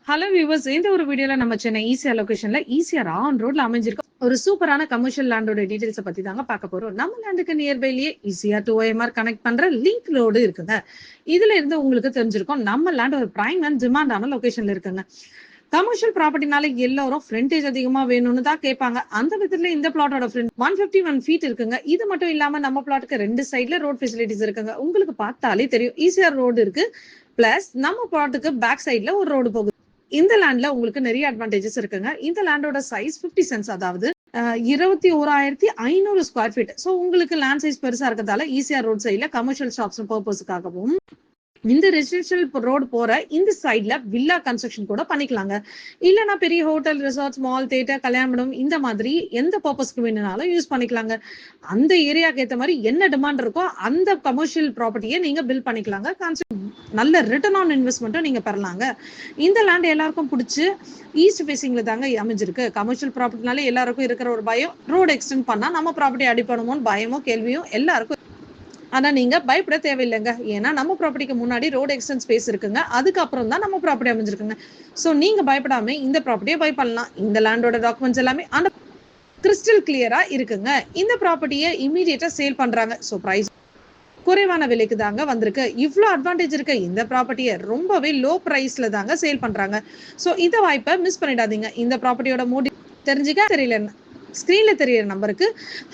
Hello viewers, இந்த ஒரு வீடியோல நம்ம சென்னை ஈசிஆர் லொகேஷன்ல ஈசிஆர் ஆன் ரோட்ல அமைஞ்சிருக்க ஒரு சூப்பரான கமர்ஷியல் லேண்டோட டீடைல்ஸ் பத்தி தாங்க பார்க்க போறோம். நம்ம லேண்டுக்கு நியர்பைலயே ஈசிஆர் டு OMR கனெக்ட் பண்ற லிங்க் ரோடு இருக்குங்க. இதுல இருந்து உங்களுக்கு தெரிஞ்சிருக்கும் நம்ம லேண்ட் ஒரு பிரைம் அண்ட் டிமாண்டான லொகேஷன்ல இருக்குங்க. கமர்ஷியல் ப்ராப்பர்ட்டினால எல்லாரும் ஃப்ரண்டேஜ் அதிகமா வேணும்னு தான் கேட்பாங்க. அந்த விதத்துல இந்த பிளாட்டோட ஃப்ரண்ட் 151 ஃபீட் இருக்குங்க. இது மட்டும் இல்லாம நம்ம பிளாட்டுக்கு ரெண்டு சைட்ல ரோட் ஃபெசிலிட்டிஸ் இருக்குங்க. உங்களுக்கு பார்த்தாலே தெரியும் ஈசிஆர் ரோடு இருக்கு. பிளஸ் நம்ம பிளாட்டுக்கு பேக் சைட்ல ஒரு ரோடு போகுது. இந்த லேண்ட்ல உங்களுக்கு நிறைய அட்வான்டேஜஸ் இருக்குங்க. இந்த லேண்டோட சைஸ் 50 சென்ட்ஸ், அதாவது 21,500 ஸ்கொயர் ஃபீட். ஸோ உங்களுக்கு லேண்ட் சைஸ் பெருசா இருக்கிறதால ஈசிஆர் ரோட் சைட்ல கமர்ஷியல் ஷாப்ஸ் பர்பஸ்க்காகவும் இந்த ரெசிடென்ஷியல் ரோடு போற இந்த சைட்ல வில்லா கன்ஸ்ட்ரக்ஷன் கூட பண்ணிக்கலாங்க. இல்லைன்னா பெரிய ஹோட்டல், ரிசார்ட்ஸ், மால், தியேட்டர், கல்யாணம் இந்த மாதிரி எந்த பர்பஸ்க்கு வேணும்னாலும் யூஸ் பண்ணிக்கலாங்க. அந்த ஏரியாக்கு ஏற்ற மாதிரி என்ன டிமாண்ட் இருக்கோ அந்த கமர்ஷியல் ப்ராப்பர்ட்டியை நீங்க பில்ட் பண்ணிக்கலாங்க. நல்ல ரிட்டர்ன் ஆன் இன்வெஸ்ட்மெண்ட்டும் நீங்க பெறலாங்க. இந்த லேண்ட் எல்லாருக்கும் பிடிச்சி ஈஸ்ட் ஃபேசிங்ல தாங்க அமைஞ்சிருக்கு. கமர்ஷியல் ப்ராப்பர்ட்டினால எல்லாருக்கும் இருக்கிற ஒரு பயம், ரோடு எக்ஸ்டெண்ட் பண்ணா நம்ம ப்ராப்பர்ட்டி அடிப்பணுமோன்னு பயமோ கேள்வியும் எல்லாருக்கும். ஆனா நீங்க பயப்பட தேவையில்லைங்க. ஏன்னா நம்ம ப்ராப்பர்ட்டிக்கு முன்னாடி ரோடு எக்ஸ்டென்ட் ஸ்பேஸ் இருக்குங்க. அதுக்கப்புறம் தான் நம்ம ப்ராப்பர்ட்டி அமைஞ்சிருக்குங்க. ஸோ நீங்க பயப்படாம இந்த ப்ராப்பர்ட்டியை பை பண்ணலாம். இந்த லேண்டோட டாக்குமெண்ட்ஸ் எல்லாமே அந்த கிறிஸ்டல் கிளியரா இருக்குங்க. இந்த ப்ராப்பர்ட்டியை இமீடியட்டா சேல் பண்றாங்க. ஸோ பிரைஸ் குறைவான விலைக்கு தாங்க வந்திருக்கு. இவ்வளோ அட்வான்டேஜ் இருக்கு. இந்த ப்ராப்பர்ட்டியை ரொம்பவே லோ பிரைஸ்ல தாங்க சேல் பண்றாங்க. ஸோ இந்த வாய்ப்பை மிஸ் பண்ணிடாதீங்க. இந்த ப்ராப்பர்ட்டியோட மூடி தெரிஞ்சுக்க தெரியல, ஸ்கிரீன்ல தெரியற நம்பருக்கு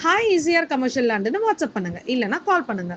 ஹாய் ஈசிஆர் கமர்ஷியல் லேண்டுன்னு வாட்ஸ்அப் பண்ணுங்க, இல்லைன்னா கால் பண்ணுங்க.